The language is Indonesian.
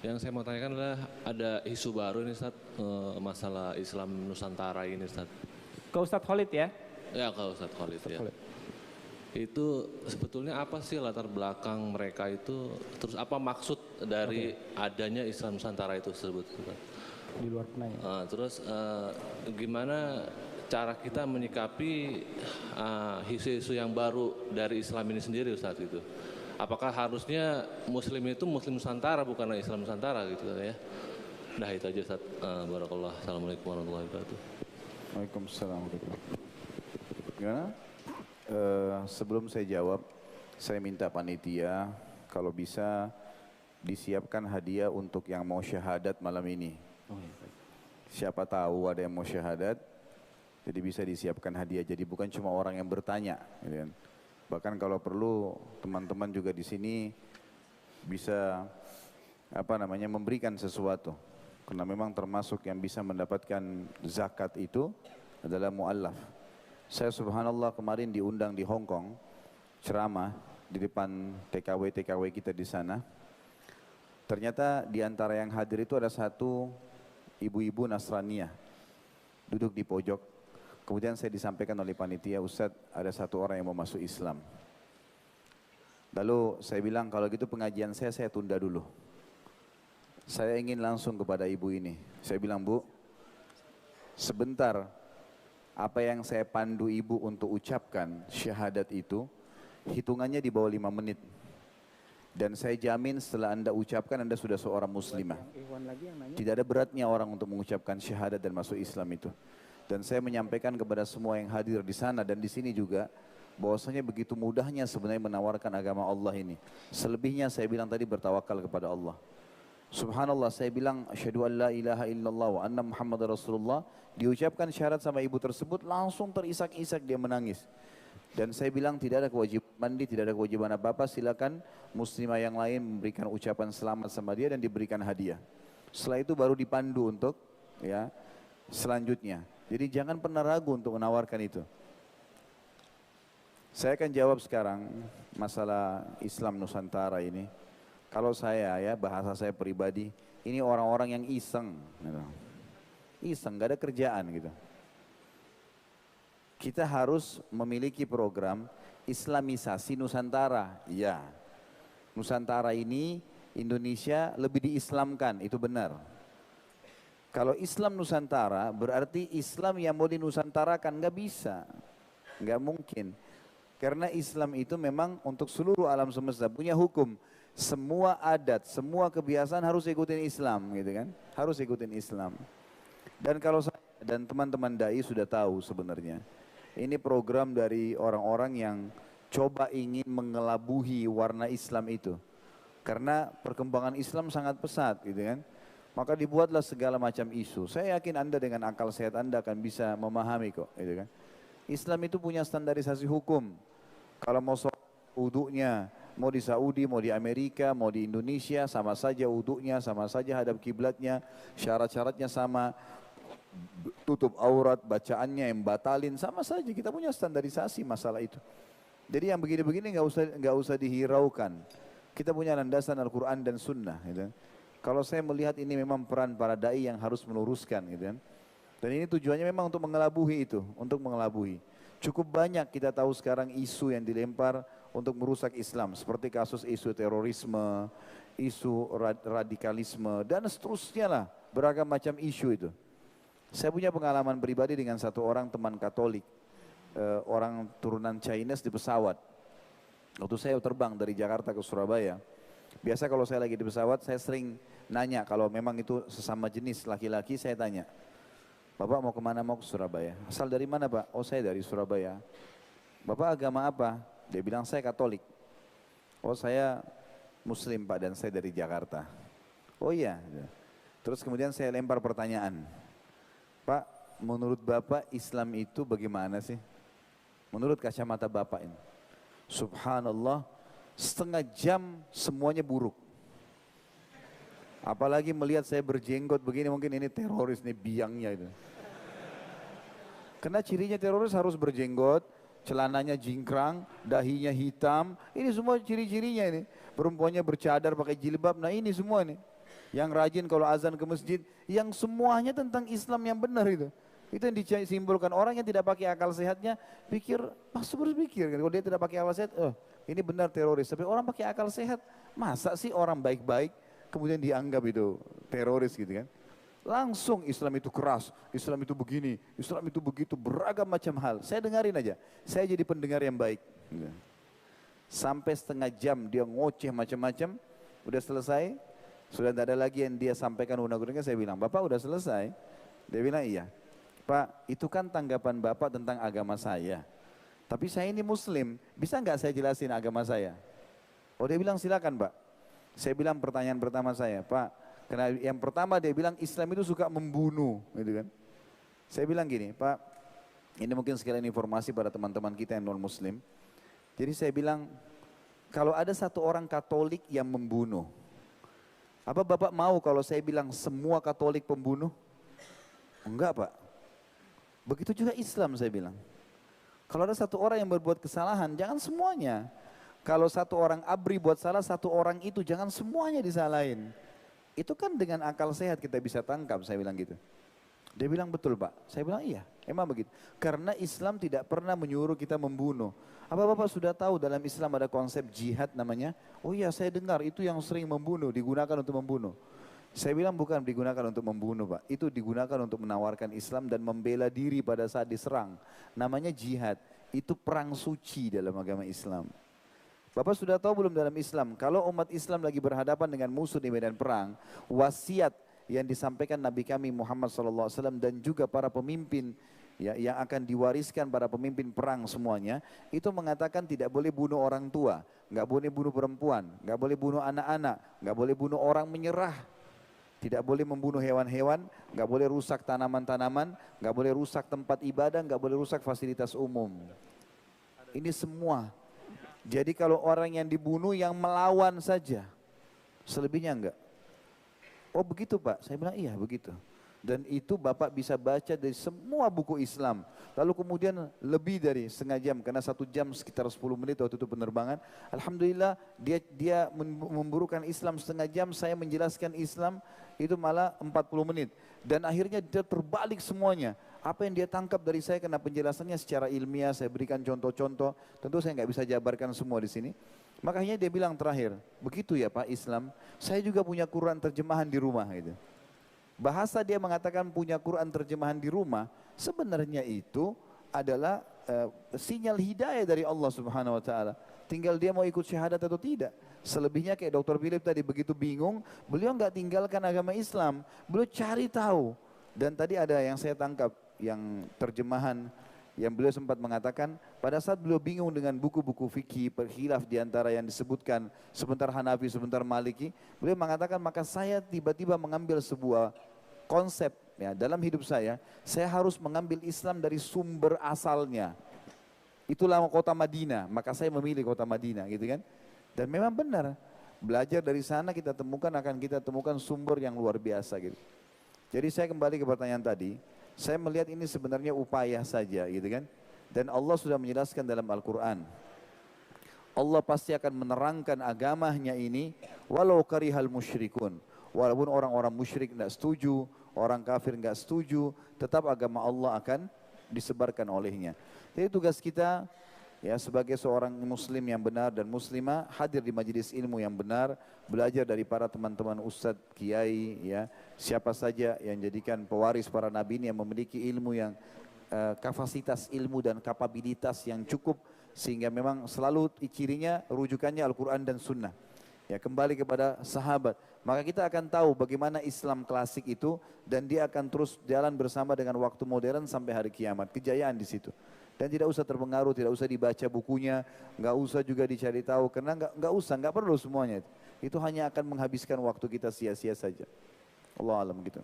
Yang saya mau tanyakan adalah ada isu baru ini Ustaz, masalah Islam Nusantara ini Ustaz. Ke Ustadz Khalid ya. Ya kalau Ustaz Khalid ya. Khalid. Itu sebetulnya apa sih latar belakang mereka itu, terus apa maksud dari adanya Islam Nusantara itu tersebut Ustaz? Di luar penanya. Terus gimana cara kita menyikapi isu-isu yang baru dari Islam ini sendiri Ustaz itu? Apakah harusnya Muslim itu Muslim Nusantara bukan Islam Nusantara gitu ya? Nah itu aja Ustaz. Barakallah. Assalamualaikum warahmatullahi wabarakatuh. Waalaikumsalam. Gimana? Sebelum saya jawab, saya minta panitia kalau bisa disiapkan hadiah untuk yang mau syahadat malam ini. Siapa tahu ada yang mau syahadat, jadi bisa disiapkan hadiah. Jadi bukan cuma orang yang bertanya, gitu kan. Bahkan kalau perlu teman-teman juga di sini bisa memberikan sesuatu. Karena memang termasuk yang bisa mendapatkan zakat itu adalah mu'allaf. Saya subhanallah kemarin diundang di Hong Kong ceramah di depan TKW kita di sana. Ternyata di antara yang hadir itu ada satu ibu-ibu Nasraniyah duduk di pojok. Kemudian saya disampaikan oleh panitia, Ustadz ada satu orang yang mau masuk Islam. Lalu saya bilang kalau gitu pengajian saya tunda dulu. Saya ingin langsung kepada ibu ini. Saya bilang, Bu, sebentar apa yang saya pandu ibu untuk ucapkan syahadat itu, hitungannya di bawah 5 menit. Dan saya jamin setelah Anda ucapkan Anda sudah seorang muslimah. Tidak ada beratnya orang untuk mengucapkan syahadat dan masuk Islam itu. Dan saya menyampaikan kepada semua yang hadir di sana dan di sini juga bahwasanya begitu mudahnya sebenarnya menawarkan agama Allah ini. Selebihnya saya bilang tadi bertawakal kepada Allah. Subhanallah, saya bilang asyhadu an la ilaha illallah wa anna Muhammadar Rasulullah, diucapkan syahadat sama ibu tersebut langsung terisak-isak dia menangis. Dan saya bilang tidak ada kewajiban mandi, tidak ada kewajiban apa-apa, silakan muslimah yang lain memberikan ucapan selamat sama dia dan diberikan hadiah. Setelah itu baru dipandu untuk selanjutnya. Jadi jangan pernah ragu untuk menawarkan itu. Saya akan jawab sekarang masalah Islam Nusantara ini. Kalau saya bahasa saya pribadi, ini orang-orang yang iseng. Iseng, gak ada kerjaan gitu. Kita harus memiliki program Islamisasi Nusantara. Ya, Nusantara ini Indonesia lebih diislamkan, itu benar. Kalau Islam Nusantara berarti Islam yang mau dinusantarakan, nggak bisa, nggak mungkin. Karena Islam itu memang untuk seluruh alam semesta punya hukum. Semua adat, semua kebiasaan harus ikutin Islam, gitu kan? Harus ikutin Islam. Dan kalau saya dan teman-teman dai sudah tahu sebenarnya, ini program dari orang-orang yang coba ingin mengelabuhi warna Islam itu. Karena perkembangan Islam sangat pesat, gitu kan? Maka dibuatlah segala macam isu. Saya yakin Anda dengan akal sehat Anda akan bisa memahami kok, gitu kan? Islam itu punya standarisasi hukum. Kalau mau sholat wudunya, mau di Saudi, mau di Amerika, mau di Indonesia, sama saja wudunya, sama saja hadap kiblatnya, syarat-syaratnya sama, tutup aurat, bacaannya yang batalin, sama saja. Kita punya standarisasi masalah itu. Jadi yang begini-begini nggak usah dihiraukan. Kita punya landasan Al-Quran dan Sunnah, gitu. Kalau saya melihat ini memang peran para dai yang harus meluruskan, gitu kan. Dan ini tujuannya memang untuk mengelabuhi itu, untuk mengelabuhi. Cukup banyak kita tahu sekarang isu yang dilempar untuk merusak Islam, seperti kasus isu terorisme, isu radikalisme, dan seterusnya lah, beragam macam isu itu. Saya punya pengalaman pribadi dengan satu orang teman Katolik, orang turunan Chinese di pesawat. Waktu saya terbang dari Jakarta ke Surabaya, biasa kalau saya lagi di pesawat, saya sering nanya, kalau memang itu sesama jenis laki-laki, saya tanya, Bapak mau kemana? Mau ke Surabaya. Asal dari mana Pak? Oh saya dari Surabaya. Bapak agama apa? Dia bilang saya Katolik. Oh saya Muslim Pak, dan saya dari Jakarta. Oh iya. Terus kemudian saya lempar pertanyaan, Pak, menurut Bapak Islam itu bagaimana sih? Menurut kacamata Bapak ini. Subhanallah, setengah jam semuanya buruk. Apalagi melihat saya berjenggot begini, mungkin ini teroris nih, biangnya itu. Karena cirinya teroris harus berjenggot, celananya jingkrang, dahinya hitam. Ini semua ciri-cirinya ini. Perempuannya bercadar pakai jilbab, nah ini semua ini. yang rajin kalau azan ke masjid, yang semuanya tentang Islam yang benar itu. Itu yang disimpulkan. Orang yang tidak pakai akal sehatnya pikir, masuk berpikir kan. Kalau dia tidak pakai akal sehat, oh ini benar teroris. Tapi orang pakai akal sehat, masa sih orang baik-baik kemudian dianggap itu teroris gitu kan. Langsung Islam itu keras, Islam itu begini, Islam itu begitu, beragam macam hal. Saya dengarin aja, saya jadi pendengar yang baik. Sampai setengah jam dia ngoceh macam-macam, udah selesai, sudah tidak ada lagi yang dia sampaikan undang-undangnya. Saya bilang, Bapak udah selesai? Dia bilang iya. Pak, itu kan tanggapan Bapak tentang agama saya. Tapi saya ini Muslim, bisa nggak saya jelasin agama saya? Oh dia bilang silakan Pak. Saya bilang pertanyaan pertama saya, Pak, karena yang pertama dia bilang Islam itu suka membunuh, gitu kan? Saya bilang gini, Pak, ini mungkin sekalian informasi pada teman-teman kita yang non Muslim. Jadi saya bilang, kalau ada satu orang Katolik yang membunuh, apa Bapak mau kalau saya bilang semua Katolik pembunuh? Enggak Pak. Begitu juga Islam saya bilang. Kalau ada satu orang yang berbuat kesalahan, jangan semuanya. Kalau satu orang ABRI buat salah, satu orang itu jangan semuanya disalahin. Itu kan dengan akal sehat kita bisa tangkap, saya bilang gitu. Dia bilang betul Pak. Saya bilang iya, emang begitu. Karena Islam tidak pernah menyuruh kita membunuh. Apa Bapak sudah tahu dalam Islam ada konsep jihad namanya? Oh iya saya dengar itu yang sering membunuh, digunakan untuk membunuh. Saya bilang bukan digunakan untuk membunuh Pak, itu digunakan untuk menawarkan Islam dan membela diri pada saat diserang. Namanya jihad, itu perang suci dalam agama Islam. Bapak sudah tahu belum dalam Islam, kalau umat Islam lagi berhadapan dengan musuh di medan perang, wasiat yang disampaikan Nabi kami Muhammad SAW dan juga para pemimpin ya, yang akan diwariskan para pemimpin perang semuanya, itu mengatakan tidak boleh bunuh orang tua, nggak boleh bunuh perempuan, nggak boleh bunuh anak-anak, nggak boleh bunuh orang menyerah. Tidak boleh membunuh hewan-hewan, nggak boleh rusak tanaman-tanaman, nggak boleh rusak tempat ibadah, nggak boleh rusak fasilitas umum. Ini semua. Jadi kalau orang yang dibunuh yang melawan saja, selebihnya enggak. Oh begitu Pak, saya bilang iya begitu. Dan itu Bapak bisa baca dari semua buku Islam. Lalu kemudian lebih dari setengah jam, karena 1 jam sekitar 10 menit waktu itu penerbangan. Alhamdulillah dia memburukan Islam setengah jam, saya menjelaskan Islam itu malah 40 menit. Dan akhirnya dia terbalik semuanya. Apa yang dia tangkap dari saya karena penjelasannya secara ilmiah, saya berikan contoh-contoh. Tentu saya nggak bisa jabarkan semua di sini. Makanya dia bilang terakhir, begitu ya Pak Islam, saya juga punya Quran terjemahan di rumah gitu. Bahasa dia mengatakan punya Quran terjemahan di rumah, sebenarnya itu adalah sinyal hidayah dari Allah Subhanahu wa taala. Tinggal dia mau ikut syahadat atau tidak. Selebihnya kayak Dr. Philip tadi begitu bingung, beliau nggak tinggalkan agama Islam, beliau cari tahu. Dan tadi ada yang saya tangkap, yang terjemahan yang beliau sempat mengatakan pada saat beliau bingung dengan buku-buku fikih berkhilaf di antara yang disebutkan sebentar Hanafi sebentar Maliki, beliau mengatakan maka saya tiba-tiba mengambil sebuah konsep ya dalam hidup saya harus mengambil Islam dari sumber asalnya. Itulah kota Madinah, maka saya memilih kota Madinah gitu kan. Dan memang benar, belajar dari sana kita temukan sumber yang luar biasa gitu. Jadi saya kembali ke pertanyaan tadi, saya melihat ini sebenarnya upaya saja gitu kan. Dan Allah sudah menjelaskan dalam Al-Quran. Allah pasti akan menerangkan agamanya ini walau karihal musyrikun. Walaupun orang-orang musyrik tidak setuju, orang kafir tidak setuju, tetap agama Allah akan disebarkan olehnya. Jadi tugas kita ya sebagai seorang muslim yang benar dan muslimah hadir di majelis ilmu yang benar, belajar dari para teman-teman ustadz, kiai ya, siapa saja yang jadikan pewaris para nabi ini yang memiliki ilmu yang kapasitas ilmu dan kapabilitas yang cukup sehingga memang selalu cirinya rujukannya Al-Quran dan Sunnah. Ya kembali kepada sahabat, maka kita akan tahu bagaimana Islam klasik itu dan dia akan terus jalan bersama dengan waktu modern sampai hari kiamat, kejayaan di situ. Dan tidak usah terpengaruh, tidak usah dibaca bukunya, nggak usah juga dicari tahu, karena nggak perlu semuanya. Itu hanya akan menghabiskan waktu kita sia-sia saja. Allah alam gitu.